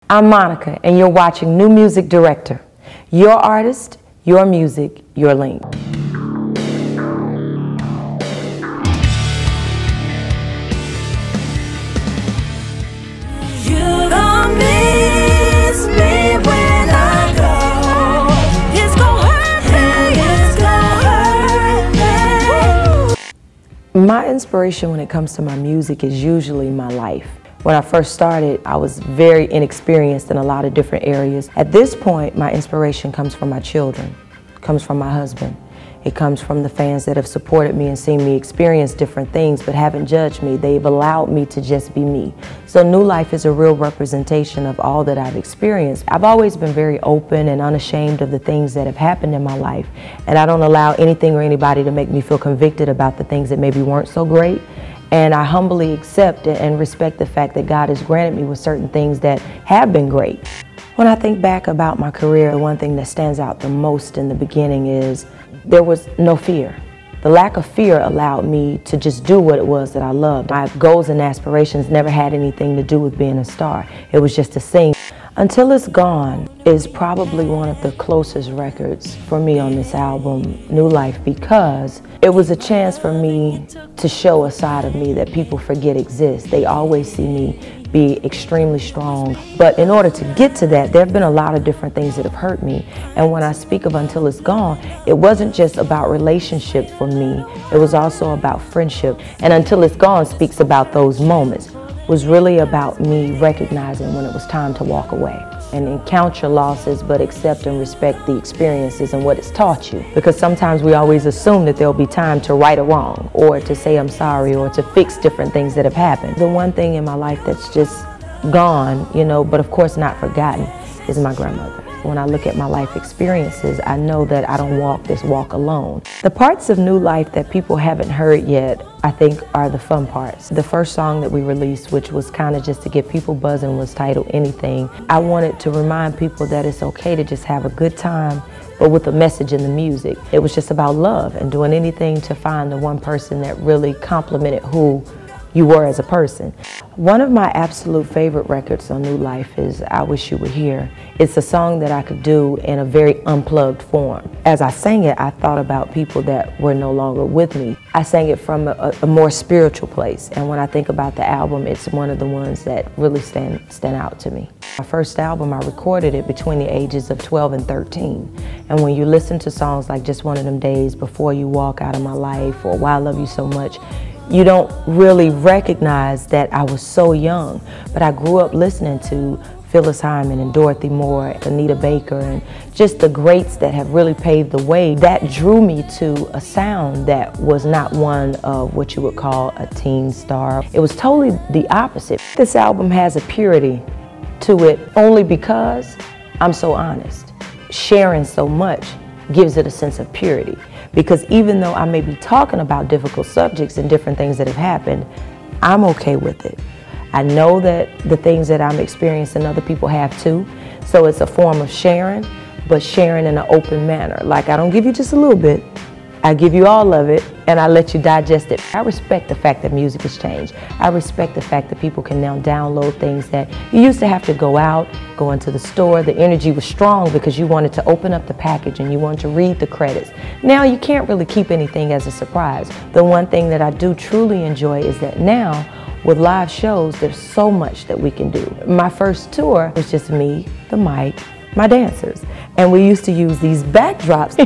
I'm Monica, and you're watching New Music Director. Your artist, your music, your link. My inspiration when it comes to my music is usually my life. When I first started, I was very inexperienced in a lot of different areas. At this point, my inspiration comes from my children, comes from my husband. It comes from the fans that have supported me and seen me experience different things but haven't judged me. They've allowed me to just be me. So New Life is a real representation of all that I've experienced. I've always been very open and unashamed of the things that have happened in my life. And I don't allow anything or anybody to make me feel convicted about the things that maybe weren't so great. And I humbly accept and respect the fact that God has granted me with certain things that have been great. When I think back about my career, the one thing that stands out the most in the beginning is there was no fear. The lack of fear allowed me to just do what it was that I loved. My goals and aspirations never had anything to do with being a star. It was just to sing. Until It's Gone is probably one of the closest records for me on this album, New Life, because it was a chance for me to show a side of me that people forget exists. They always see me be extremely strong. But in order to get to that, there have been a lot of different things that have hurt me. And when I speak of Until It's Gone, it wasn't just about relationship for me. It was also about friendship. And Until It's Gone speaks about those moments. Was really about me recognizing when it was time to walk away and encounter losses, but accept and respect the experiences and what it's taught you. Because sometimes we always assume that there'll be time to right a wrong or to say I'm sorry or to fix different things that have happened. The one thing in my life that's just gone, but of course not forgotten, is my grandmother. When I look at my life experiences, I know that I don't walk this walk alone. The parts of New Life that people haven't heard yet, I think, are the fun parts. The first song that we released, which was kind of just to get people buzzing, was titled Anything. I wanted to remind people that it's okay to just have a good time, but with a message in the music. It was just about love and doing anything to find the one person that really complimented who you were as a person. One of my absolute favorite records on New Life is I Wish You Were Here. It's a song that I could do in a very unplugged form. As I sang it, I thought about people that were no longer with me. I sang it from a more spiritual place, and when I think about the album, it's one of the ones that really stand out to me. My first album, I recorded it between the ages of 12 and 13. And when you listen to songs like Just One of Them Days, Before You Walk Out of My Life, or Why I Love You So Much, you don't really recognize that I was so young. But I grew up listening to Phyllis Hyman and Dorothy Moore, Anita Baker, and just the greats that have really paved the way. That drew me to a sound that was not one of what you would call a teen star. It was totally the opposite. This album has a purity to it only because I'm so honest. Sharing so much gives it a sense of purity. Because even though I may be talking about difficult subjects and different things that have happened, I'm okay with it. I know that the things that I'm experiencing other people have too. So it's a form of sharing, but sharing in an open manner. Like, I don't give you just a little bit. I give you all of it, and I let you digest it. I respect the fact that music has changed. I respect the fact that people can now download things that you used to have to go out, go into the store. The energy was strong because you wanted to open up the package and you wanted to read the credits. Now you can't really keep anything as a surprise. The one thing that I do truly enjoy is that now, with live shows, there's so much that we can do. My first tour was just me, the mic, my dancers. And we used to use these backdrops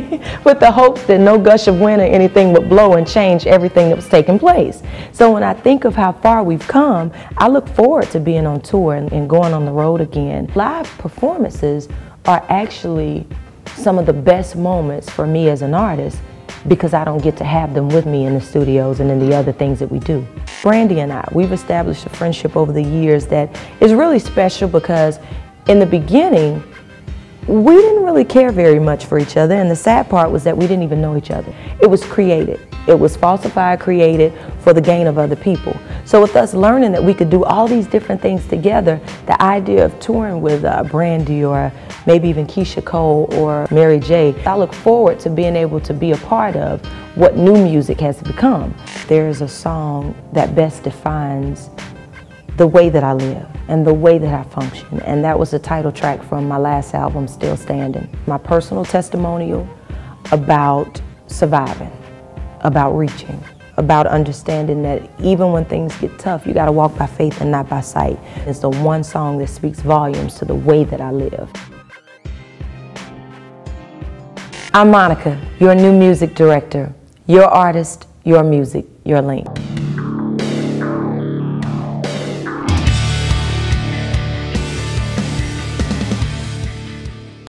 with the hopes that no gush of wind or anything would blow and change everything that was taking place. So when I think of how far we've come, I look forward to being on tour and going on the road again. Live performances are actually some of the best moments for me as an artist because I don't get to have them with me in the studios and in the other things that we do. Brandy and I, we've established a friendship over the years that is really special because in the beginning, we didn't really care very much for each other, and the sad part was that we didn't even know each other. It was created. It was falsified, created for the gain of other people. So with us learning that we could do all these different things together, the idea of touring with Brandy or maybe even Keisha Cole or Mary J, I look forward to being able to be a part of what new music has become. There is a song that best defines the way that I live and the way that I function. And that was the title track from my last album, Still Standing. My personal testimonial about surviving, about reaching, about understanding that even when things get tough, you gotta walk by faith and not by sight. It's the one song that speaks volumes to the way that I live. I'm Monica, your new music director. Your artist, your music, your link.